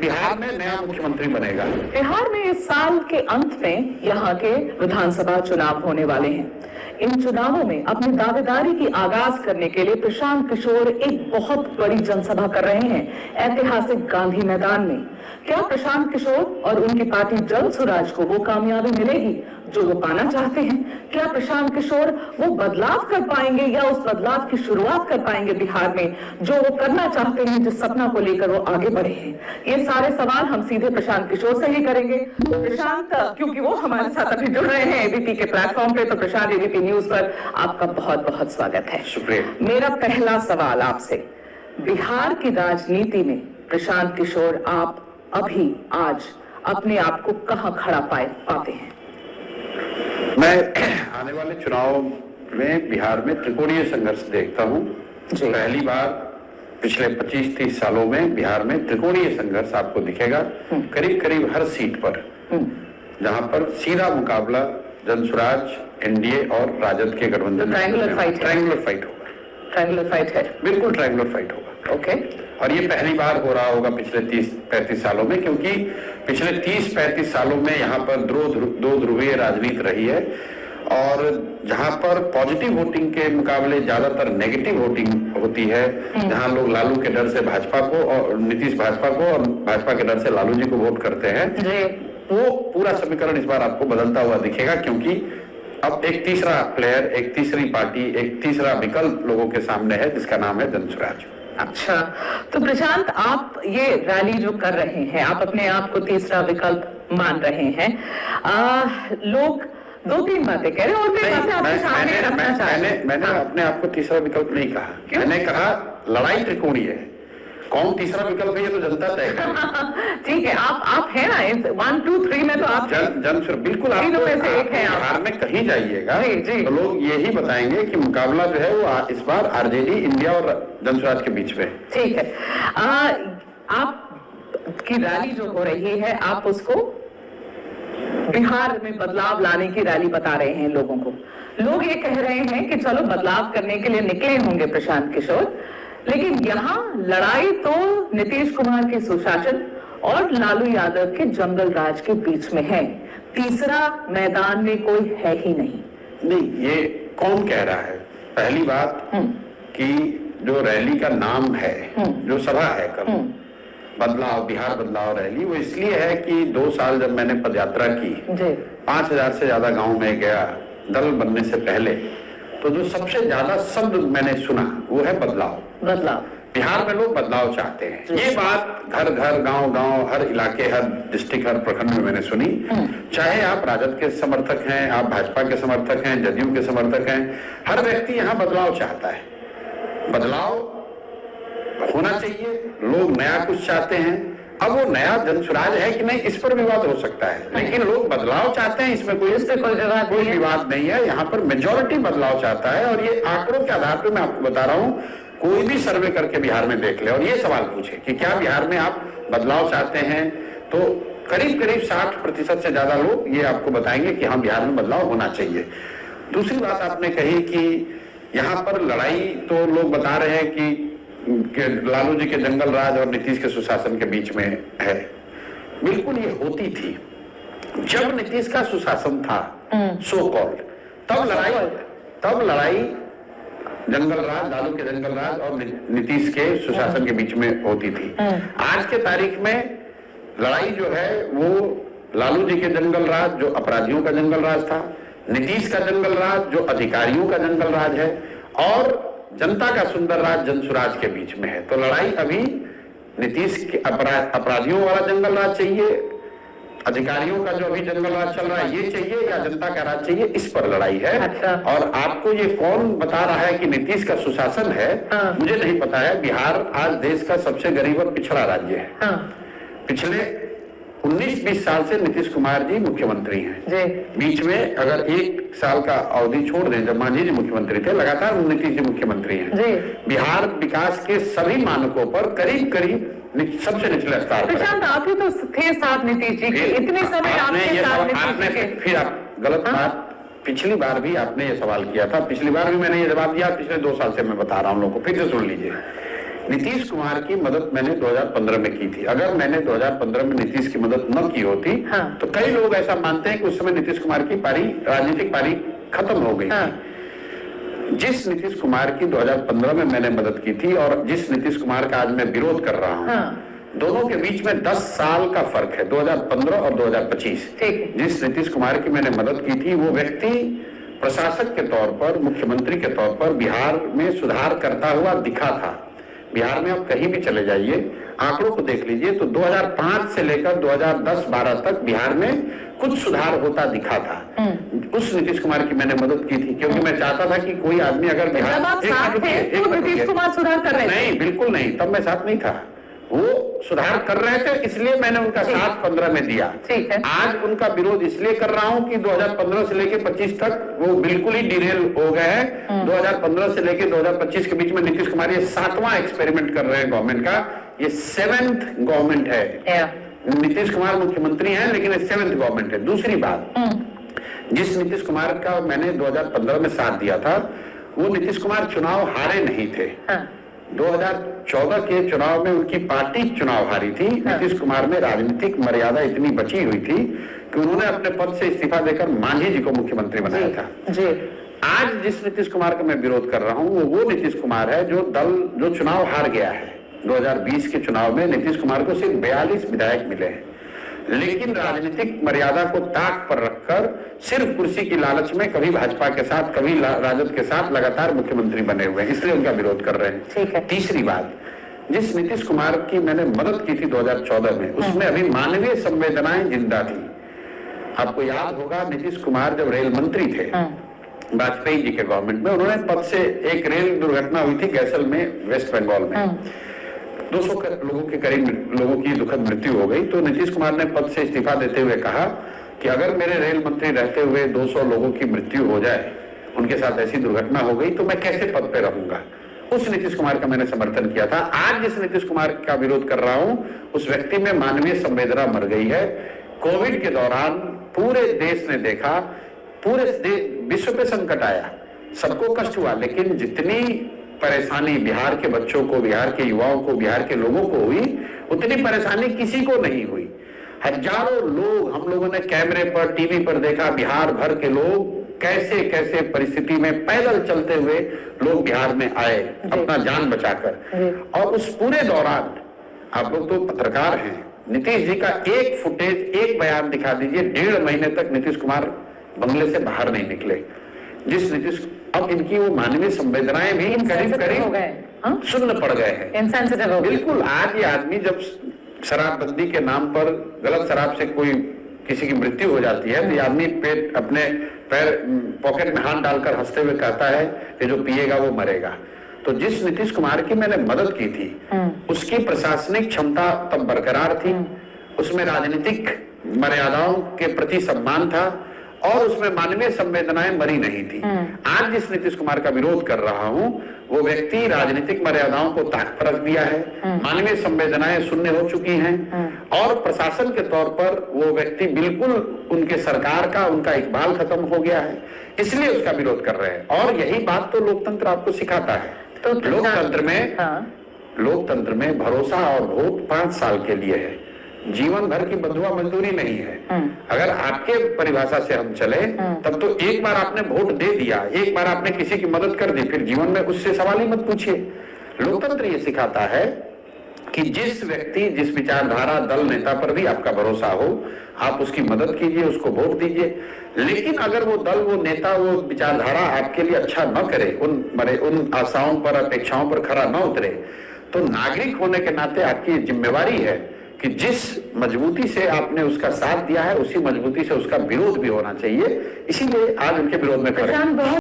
बिहार में नया मुख्यमंत्री बनेगा। बिहार में इस साल के अंत में यहाँ के विधानसभा चुनाव होने वाले हैं। इन चुनावों में अपनी दावेदारी की आगाज करने के लिए प्रशांत किशोर एक बहुत बड़ी जनसभा कर रहे हैं ऐतिहासिक गांधी मैदान में। क्या प्रशांत किशोर और उनकी पार्टी जन स्वराज को वो कामयाबी मिलेगी जो वो पाना चाहते हैं? क्या प्रशांत किशोर वो बदलाव कर पाएंगे या उस बदलाव की शुरुआत कर पाएंगे बिहार में जो वो करना चाहते हैं, जिस सपना को लेकर वो आगे बढ़े हैं? ये सारे सवाल हम सीधे प्रशांत किशोर से ही करेंगे। तो प्रशांत, क्योंकि वो हमारे साथ अभी जुड़ रहे हैं एबीपी के प्लेटफॉर्म पे, तो प्रशांत, एबीपी न्यूज पर आपका बहुत बहुत स्वागत है। शुक्रिया। मेरा पहला सवाल आपसे, बिहार की राजनीति में प्रशांत किशोर आप अभी आज अपने आप को कहां खड़ा पाते हैं? मैं आने वाले चुनाव में बिहार में त्रिकोणीय संघर्ष देखता हूं। पहली बार पिछले 25-30 सालों में बिहार में त्रिकोणीय संघर्ष आपको दिखेगा, करीब करीब हर सीट पर, जहां पर सीधा मुकाबला जनसुराज, एनडीए और राजद के गठबंधन। ट्रायंगुलर फाइट होगा। ट्रायंगुलर फाइट है, बिल्कुल ट्रायंगुलर फाइट होगा। ओके। और ये पहली बार हो रहा होगा पिछले 30-35 सालों में, क्योंकि पिछले 30-35 सालों में यहाँ पर दो ध्रुवीय राजनीति रही है और जहाँ पर पॉजिटिव वोटिंग के मुकाबले ज्यादातर नेगेटिव वोटिंग होती है, जहाँ लोग लालू के डर से भाजपा को और नीतीश भाजपा को और भाजपा के डर से लालू जी को वोट करते हैं, वो पूरा समीकरण इस बार आपको बदलता हुआ दिखेगा, क्योंकि अब एक तीसरा प्लेयर, एक तीसरी पार्टी, एक तीसरा विकल्प लोगों के सामने है, जिसका नाम है जनसुराज। अच्छा, तो प्रशांत, आप ये रैली जो कर रहे हैं, आप अपने आप को तीसरा विकल्प मान रहे हैं। लोग 2-3 बातें कह रहे हैं और मैंने अपने आप को तीसरा विकल्प नहीं कहा। मैंने कहा लड़ाई त्रिकोणीय है। कौन तीसरा विकल्प है ये तो जनता तय करेगी। ठीक है, आप है ना 1, 2, 3 में, तो आप बिल्कुल आप बिहार में कहीं जाइएगा तो लोग यही बताएंगे कि मुकाबला जो है वो इस बार आरजेडी, इंडिया और जनसुराज के बीच में। ठीक है, आप की रैली जो हो रही है, आप उसको बिहार में बदलाव लाने की रैली बता रहे हैं लोगों को। लोग ये कह रहे हैं कि चलो बदलाव करने के लिए निकले होंगे प्रशांत किशोर, लेकिन यहाँ लड़ाई तो नीतीश कुमार के सुशासन और लालू यादव के जंगल राज के बीच में है। तीसरा मैदान में कोई है ही नहीं। ये कौन कह रहा है? पहली बात कि जो रैली का नाम है, जो सभा है कल, बदलाव, बिहार बदलाव रैली, वो इसलिए है कि 2 साल जब मैंने पदयात्रा की, 5000 से ज्यादा गांव में गया दल बनने से पहले, तो जो सबसे ज्यादा शब्द मैंने सुना वो है बदलाव। बिहार में लोग बदलाव चाहते हैं। ये बात घर घर, गांव गांव, हर इलाके, हर डिस्ट्रिक्ट, हर प्रखंड में मैंने सुनी। चाहे आप राजद के समर्थक हैं, आप भाजपा के समर्थक हैं, जदयू के समर्थक हैं, हर व्यक्ति यहाँ बदलाव चाहता है। बदलाव होना चाहिए, लोग नया कुछ चाहते हैं। अब वो नया जनसुराज है कि नहीं, इस पर विवाद हो सकता है, लेकिन लोग बदलाव चाहते हैं, इसमें कोई विवाद नहीं है। यहाँ पर मेजॉरिटी बदलाव चाहता है और ये आंकड़ों के आधार पर मैं आपको बता रहा हूँ। कोई भी सर्वे करके बिहार में देख ले और ये सवाल पूछे कि क्या बिहार में आप बदलाव चाहते हैं, तो करीब करीब 60% से ज्यादा लोग ये आपको बताएंगे कि हाँ, बिहार में बदलाव होना चाहिए। दूसरी बात आपने कही कि यहाँ पर लड़ाई, तो लोग बता रहे हैं कि लालू जी के जंगल राज और नीतीश के सुशासन के बीच में है। बिल्कुल ये होती थी जब नीतीश का सुशासन था, सो कॉल्ड, तब लड़ाई जंगल राज, लालू के जंगल राज और नीतीश के सुशासन के बीच में होती थी। आज के तारीख में लड़ाई जो है वो लालू जी के जंगल राज, जो अपराधियों का जंगल राज था, नीतीश का जंगल राज, जो अधिकारियों का जंगल राज है, और जनता का सुंदर राज जनसुराज के बीच में है। तो लड़ाई अभी नीतीश के अपराधियों वाला जंगल राज चाहिए, अधिकारियों का जो अभी जंगल राज चल रहा है ये चाहिए, या जनता का राज चाहिए, इस पर लड़ाई है। और आपको ये कौन बता रहा है कि नीतीश का सुशासन है, मुझे नहीं पता है। बिहार आज देश का सबसे गरीब और पिछड़ा राज्य है। पिछले 19-20 साल से नीतीश कुमार जी मुख्यमंत्री हैं। बीच में अगर 1 साल का अवधि छोड़ दें, जब मांझी जी मुख्यमंत्री थे, लगातार नीतीश जी मुख्यमंत्री हैं। बिहार विकास के सभी मानकों पर करीब करीब सबसे निचले स्तर पर। प्रशांत, आप ही तो थे साथ नीतीश जी के, इतने समय आपने फिर आप गलत बात। पिछली बार भी आपने ये सवाल किया था, पिछली बार भी मैंने ये जवाब दिया, पिछले 2 साल से मैं बता रहा हूँ लोगों को, फिर से सुन लीजिए नीतीश कुमार की मदद मैंने 2015 में की थी। अगर मैंने 2015 में नीतीश की मदद न की होती तो कई लोग ऐसा मानते हैं कि उस समय नीतीश कुमार की राजनीतिक पारी खत्म हो गई थी। जिस नीतीश कुमार की 2015 में मैंने मदद की थी और जिस नीतीश कुमार का आज मैं विरोध कर रहा हूँ, दोनों के बीच में 10 साल का फर्क है, 2015 और 2025। जिस नीतीश कुमार की मैंने मदद की थी वो व्यक्ति प्रशासक के तौर पर, मुख्यमंत्री के तौर पर बिहार में सुधार करता हुआ दिखा था। बिहार में आप कहीं भी चले जाइए, आंकड़ों को देख लीजिए तो 2005 से लेकर 2010-12 तक बिहार में कुछ सुधार होता दिखा था। उस नीतीश कुमार की मैंने मदद की थी क्योंकि मैं चाहता था कि कोई आदमी अगर बिहार नीतीश कुमार सुधार कर रहे थे? नहीं, बिल्कुल नहीं, तब मैं साथ नहीं था। वो सुधार कर रहे थे इसलिए मैंने उनका साथ 15 में दिया। ठीक है। आज उनका विरोध इसलिए कर रहा हूं कि 2015 से लेकर 25 तक वो बिल्कुल ही डिरेल हो गए हैं। 2015 से लेकर 2025 के बीच में नीतीश कुमार ये 7वां एक्सपेरिमेंट कर रहे हैं गवर्नमेंट का। ये 7th गवर्नमेंट है। नीतीश कुमार मुख्यमंत्री हैं लेकिन ये 7th गवर्नमेंट है। दूसरी बात, जिस नीतीश कुमार का मैंने 2015 में साथ दिया था वो नीतीश कुमार चुनाव हारे नहीं थे। 2014 के चुनाव में उनकी पार्टी चुनाव हारी थी। नीतीश कुमार में राजनीतिक मर्यादा इतनी बची हुई थी कि उन्होंने अपने पद से इस्तीफा देकर मांझी जी को मुख्यमंत्री बनाया था। आज जिस नीतीश कुमार का मैं विरोध कर रहा हूं वो नीतीश कुमार है जो चुनाव हार गया है। 2020 के चुनाव में नीतीश कुमार को सिर्फ 42 विधायक मिले हैं, लेकिन राजनीतिक मर्यादा को ताक पर रखकर सिर्फ कुर्सी की लालच में कभी भाजपा के साथ कभी राजद के साथ लगातार मुख्यमंत्री बने हुए हैं, इसलिए उनका विरोध कर रहे हैं। ठीक है। तीसरी बात, जिस नीतीश कुमार की मैंने मदद की थी 2014 में, उसमें अभी मानवीय संवेदनाएं जिंदा थी। आपको याद होगा नीतीश कुमार जब रेल मंत्री थे वाजपेयी जी के गवर्नमेंट में, उन्होंने पद से एक रेल दुर्घटना हुई थी गैसल में, वेस्ट बंगाल में 200 लोगों के करीब लोगों की दुखद मृत्यु हो गई। तो नीतीश कुमार ने पद से इस्तीफा देते हुए कहा कि अगर मेरे रेल मंत्री रहते हुए 200 लोगों की मृत्यु हो जाए, उनके साथ ऐसी दुर्घटना हो गई तो मैं कैसे पद पे रहूंगा। उस नीतीश कुमार का मैंने समर्थन किया था। आज जिस नीतीश कुमार का विरोध कर रहा हूं उस व्यक्ति में मानवीय संवेदना मर गई है। कोविड के दौरान पूरे देश ने देखा, पूरे विश्व पे संकट आया, सबको कष्ट हुआ, लेकिन जितनी परेशानी बिहार के बच्चों को, बिहार के युवाओं को, बिहार के लोगों को हुई उतनी परेशानी किसी को नहीं हुई। हजारों लोग हम लोगों ने कैमरे पर, टीवी पर देखा, बिहार भर के लोग कैसे कैसे परिस्थिति में पैदल चलते हुए लोग बिहार में आए अपना जान बचाकर। और उस पूरे दौरान आप लोग तो पत्रकार हैं, नीतीश जी का एक फुटेज, एक बयान दिखा दीजिए। 1.5 महीने तक नीतीश कुमार बंगले से बाहर नहीं निकले। जिस नीतीश, अब इनकी वो मानवीय संवेदनाएं भी करीब शून्य पड़ गए हैं। बिल्कुल। आज ये आदमी जब शराबबंदी के नाम पर, गलत शराब से कोई किसी की मृत्यु हो जाती है तो ये आदमी अपने पैर पॉकेट में हाथ डालकर हंसते हुए कहता है कि जो पिएगा वो मरेगा। तो जिस नीतीश कुमार की मैंने मदद की थी उसकी प्रशासनिक क्षमता तब बरकरार थी, उसमें राजनीतिक मर्यादाओं के प्रति सम्मान था और उसमें मानवीय संवेदनाएं मरी नहीं थी। आज जिस नीतीश कुमार का विरोध कर रहा हूं वो व्यक्ति राजनीतिक मर्यादाओं को ताक पर रख दिया है, मानवीय संवेदनाएं शून्य हो चुकी हैं और प्रशासन के तौर पर वो व्यक्ति बिल्कुल उनके सरकार का, उनका इकबाल खत्म हो गया है, इसलिए उसका विरोध कर रहे हैं। और यही बात तो लोकतंत्र आपको सिखाता है। तो लोकतंत्र में भरोसा और वोट 5 साल के लिए है, जीवन भर की बंधुआ मजदूरी नहीं है। अगर आपके परिभाषा से हम चले तब तो एक बार आपने वोट दे दिया, एक बार आपने किसी की मदद कर दी, फिर जीवन में उससे सवाल ही मत पूछिए। लोकतंत्र ये सिखाता है कि जिस व्यक्ति, जिस विचारधारा, दल, नेता पर भी आपका भरोसा हो, आप उसकी मदद कीजिए, उसको वोट दीजिए। लेकिन अगर वो दल, वो नेता, वो विचारधारा आपके लिए अच्छा न करे, उन आशाओं पर, अपेक्षाओं पर खरा न उतरे, तो नागरिक होने के नाते आपकी जिम्मेवारी है कि जिस मजबूती से आपने उसका साथ दिया है उसी मजबूती से उसका विरोध भी होना चाहिए। इसीलिए आज उनके विरोध में खड़े हैं।